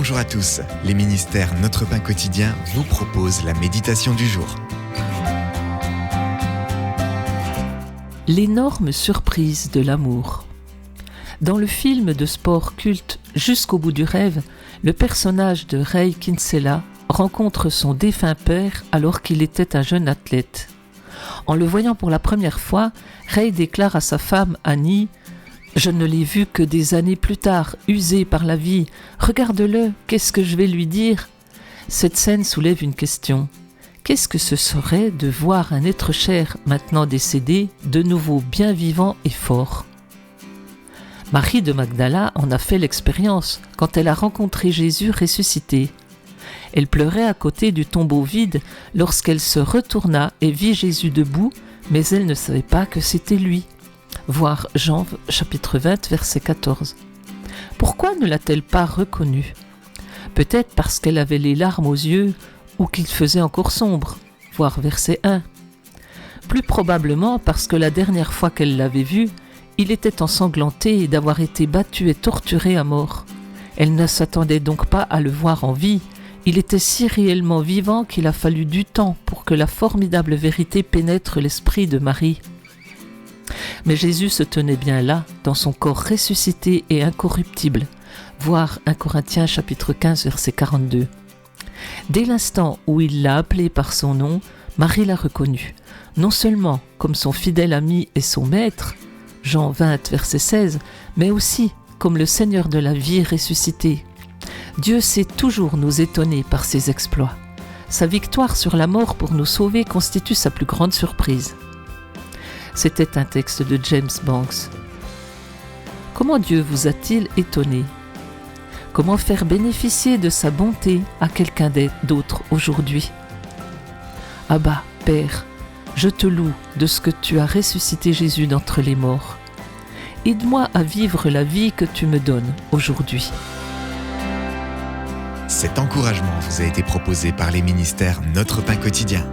Bonjour à tous, les ministères Notre Pain Quotidien vous proposent la méditation du jour. L'énorme surprise de l'amour. Dans le film de sport culte Jusqu'au bout du rêve, le personnage de Ray Kinsella rencontre son défunt père alors qu'il était un jeune athlète. En le voyant pour la première fois, Ray déclare à sa femme Annie « Je ne l'ai vu que des années plus tard, usé par la vie. Regarde-le, qu'est-ce que je vais lui dire ?» Cette scène soulève une question. Qu'est-ce que ce serait de voir un être cher, maintenant décédé, de nouveau bien vivant et fort ? Marie de Magdala en a fait l'expérience quand elle a rencontré Jésus ressuscité. Elle pleurait à côté du tombeau vide lorsqu'elle se retourna et vit Jésus debout, mais elle ne savait pas que c'était lui. Voir Jean chapitre 20 verset 14. Pourquoi ne l'a-t-elle pas reconnu ? Peut-être parce qu'elle avait les larmes aux yeux ou qu'il faisait encore sombre, voir verset 1. Plus probablement parce que la dernière fois qu'elle l'avait vu, il était ensanglanté d'avoir été battu et torturé à mort. Elle ne s'attendait donc pas à le voir en vie. Il était si réellement vivant qu'il a fallu du temps pour que la formidable vérité pénètre l'esprit de Marie. Mais Jésus se tenait bien là, dans son corps ressuscité et incorruptible. Voir 1 Corinthiens chapitre 15 verset 42. Dès l'instant où il l'a appelé par son nom, Marie l'a reconnu, non seulement comme son fidèle ami et son maître, Jean 20 verset 16, mais aussi comme le Seigneur de la vie ressuscité. Dieu sait toujours nous étonner par ses exploits. Sa victoire sur la mort pour nous sauver constitue sa plus grande surprise. C'était un texte de James Banks. Comment Dieu vous a-t-il étonné ? Comment faire bénéficier de sa bonté à quelqu'un d'autre aujourd'hui ? Abba, Père, je te loue de ce que tu as ressuscité Jésus d'entre les morts. Aide-moi à vivre la vie que tu me donnes aujourd'hui. Cet encouragement vous a été proposé par les ministères Notre Pain Quotidien.